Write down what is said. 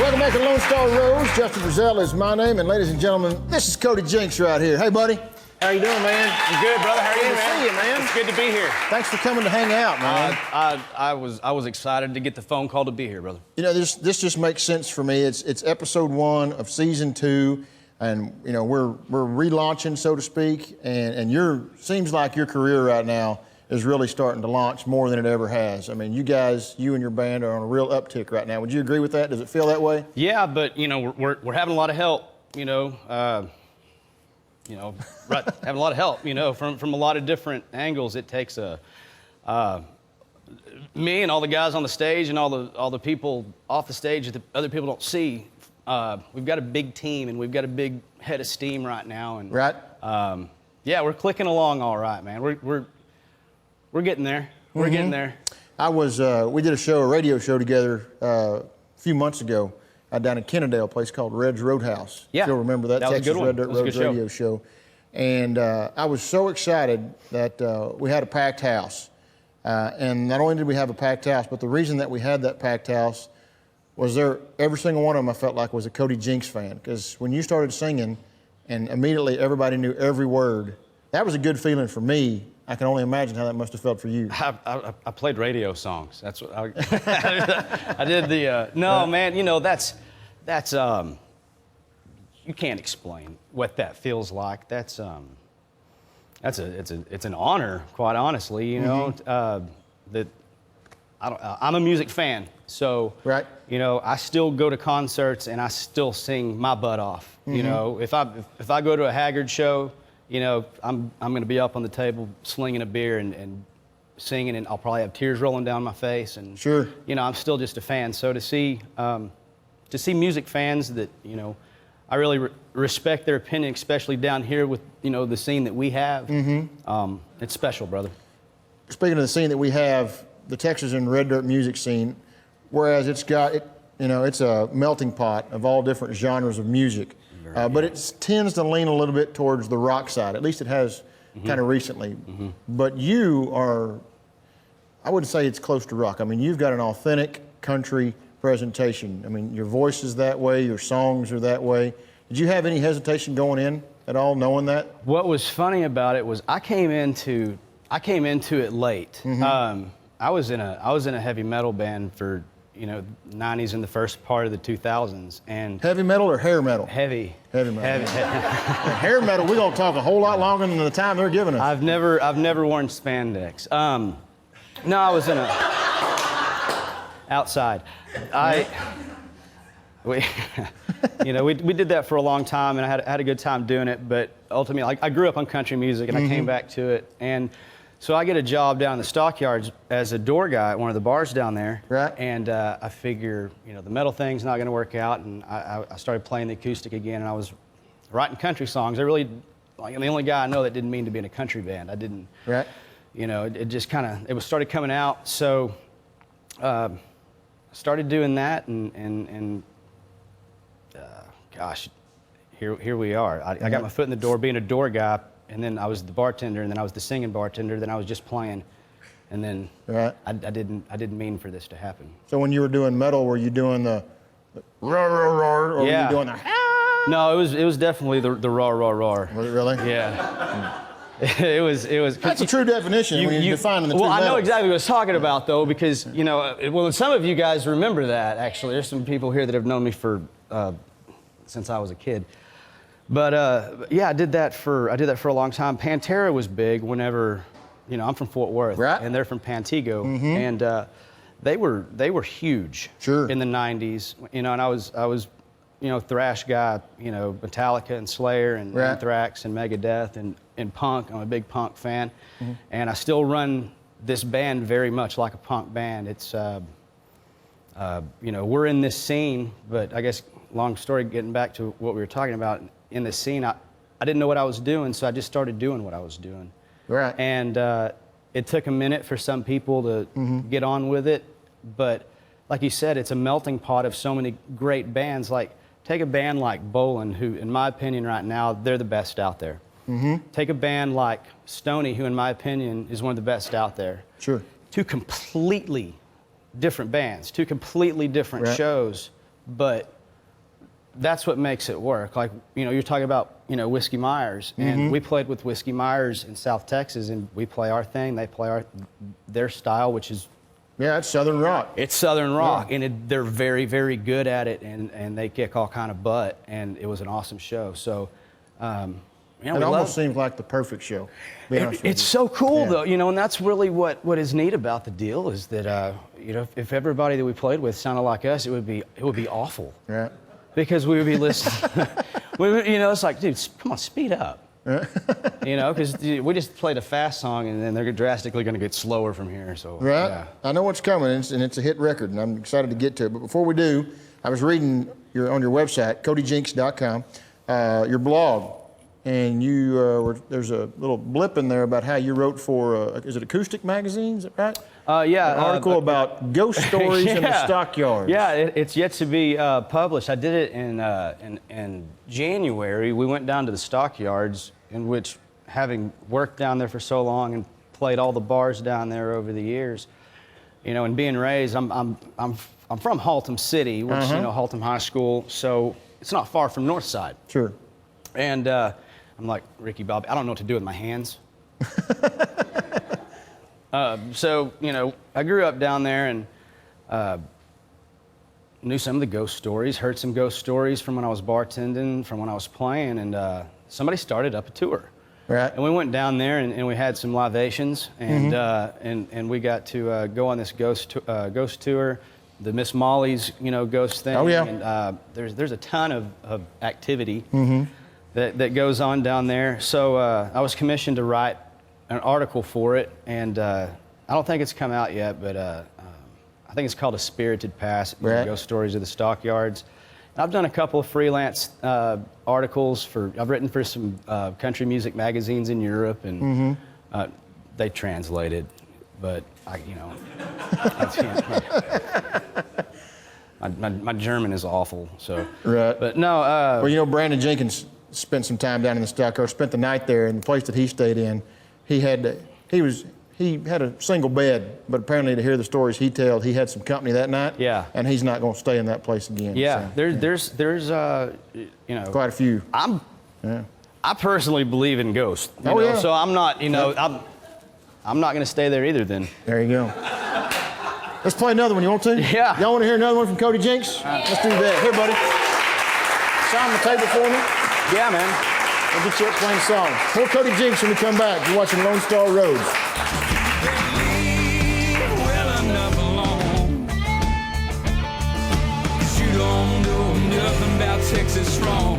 Welcome back to Lone Star Rose. Justin Brazell is my name, and ladies and gentlemen, this is Cody Jinks right here. Hey, buddy. How you doing, man? I'm good, brother. How are you, Good to see you, man. It's good to be here. Thanks for coming to hang out, man. I was excited to get the phone call to be here, brother. You know, this just makes sense for me. It's episode 1 of season 2, and you know we're relaunching, so to speak. And seems like your career right now is really starting to launch more than it ever has. I mean, you and your band are on a real uptick right now. Would you agree with that? Does it feel that way? Yeah, but you know we're having a lot of help. Having a lot of help. From a lot of different angles. It takes me and all the guys on the stage and all the people off the stage that the other people don't see. We've got a big team and we've got a big head of steam right now. And right. Yeah, we're clicking along all right, man. We're getting there. We're getting there. We did a radio show together a few months ago down in Kennedale, a place called Red's Roadhouse. Yeah. If you'll remember that, was Texas a good one. Red Dirt Roads radio show. And I was so excited that we had a packed house. And not only did we have a packed house, but the reason that we had that packed house was every single one of them I felt like was a Cody Jinks fan. Because when you started singing and immediately everybody knew every word, that was a good feeling for me. I can only imagine how that must have felt for you. I played radio songs. That's what I did. No, man. You know that's you can't explain what that feels like. It's an honor, quite honestly. You know I'm a music fan, so right. You know I still go to concerts and I still sing my butt off. You know if I go to a Haggard show. You know, I'm going to be up on the table slinging a beer and singing, and I'll probably have tears rolling down my face. And sure, you know, I'm still just a fan. So to see music fans that I really respect their opinion, especially down here with the scene that we have. It's special, brother. Speaking of the scene that we have, the Texas and Red Dirt music scene, whereas it's a melting pot of all different genres of music. But it tends to lean a little bit towards the rock side. At least it has kind of recently. But you are, I wouldn't say it's close to rock. I mean, you've got an authentic country presentation. I mean, your voice is that way, your songs are that way. Did you have any hesitation going in at all, knowing that? What was funny about it was I came into it late. I was in a heavy metal band for 90s and the first part of the 2000s. And heavy metal or hair metal? Heavy metal. Hair metal, we're gonna talk a whole lot longer than the time they're giving us. I've never worn spandex. No, I was in outside. We did that for a long time, and I had a good time doing it. But ultimately, I grew up on country music, and I came back to it. And so I get a job down in the stockyards as a door guy at one of the bars down there. Right. And I figure, the metal thing's not going to work out, and I started playing the acoustic again, and I was writing country songs. I'm the only guy I know that didn't mean to be in a country band. I didn't. Right. It just started coming out. So I started doing that, and gosh, here we are. I got my foot in the door being a door guy. And then I was the bartender, and then I was the singing bartender, then I was just playing. And then right. I didn't mean for this to happen. So when you were doing metal, were you doing the roar, roar, roar, or were you doing the No, it was definitely the roar, roar, roar. Was it really? Yeah. It was. That's a true definition when you're defining the two I know metals. exactly what I was talking about, though, because, some of you guys remember that, actually. There's some people here that have known me since I was a kid. But yeah, I did that for a long time. Pantera was big whenever, I'm from Fort Worth, right. And they're from Pantego, and they were huge in the '90s, and I was thrash guy, Metallica and Slayer and Anthrax and Megadeth and punk. I'm a big punk fan, and I still run this band very much like a punk band. It's we're in this scene, but I guess long story getting back to what we were talking about. In the scene, I didn't know what I was doing, so I just started doing what I was doing. Right. And it took a minute for some people to get on with it, but like you said, it's a melting pot of so many great bands. Like, take a band like Bolin, who, in my opinion, right now, they're the best out there. Take a band like Stoney, who, in my opinion, is one of the best out there. Sure. Two completely different bands, two completely different shows, but that's what makes it work. Like, you know, you're talking about, you know, Whiskey Myers, and we played with Whiskey Myers in South Texas, and we play our thing, they play their style, which is... Yeah, it's Southern rock. It's Southern rock, and they're very, very good at it, and they kick all kind of butt, and it was an awesome show. So, it almost seems like the perfect show. It's so cool, though, you know, and that's really what is neat about the deal is that, you know, if everybody that we played with sounded like us, it would be awful. Yeah. Because we would be listening. You know, it's like, dude, come on, speed up. You know, because we just played a fast song, and then they're drastically going to get slower from here. So, right. Yeah. I know what's coming, and it's a hit record, and I'm excited to get to it. But before we do, I was reading on your website, CodyJinks.com, your blog, and there's a little blip in there about how you wrote for, is it Acoustic Magazine? Is that right? Yeah. An article about ghost stories in the stockyards. Yeah, it's yet to be published. I did it in January. We went down to the stockyards, in which, having worked down there for so long and played all the bars down there over the years, you know, and being raised, I'm from Haltom City, which you know, Haltom High School, so it's not far from Northside. Sure. And I'm like, Ricky Bobby, I don't know what to do with my hands. So, you know, I grew up down there and knew some of the ghost stories, heard some ghost stories from when I was bartending, from when I was playing, and somebody started up a tour. Right. And we went down there and we had some libations, and and we got to go on this ghost tour, the Miss Molly's, you know, ghost thing. Oh, yeah. And there's a ton of activity that goes on down there. So I was commissioned to write an article for it, and I don't think it's come out yet, but I think it's called A Spirited Past, right. Ghost Stories of the Stockyards. And I've done a couple of freelance articles I've written for some country music magazines in Europe, and they translated, but you know, my German is awful, so. Right. But no. Well, you know, Brandon Jenkins spent some time down in the stockyards, spent the night there, and the place that he stayed in, he had a single bed, but apparently to hear the stories he told, he had some company that night. Yeah. And he's not going to stay in that place again. Yeah. So, there's you know, quite a few. I personally believe in ghosts. You Oh, know? yeah. So I'm not, you know, I'm not going to stay there either. Then. There you go. Let's play another one. You want to? Yeah. Y'all want to hear another one from Cody Jinks? Let's do that. Here, buddy. Sign the table for me. Yeah, man. We'll get you up playing a song. More Cody Jinks when we come back. You're watching Lone Star Roads. Well enough alone. 'Cause you don't know nothing about Texas strong.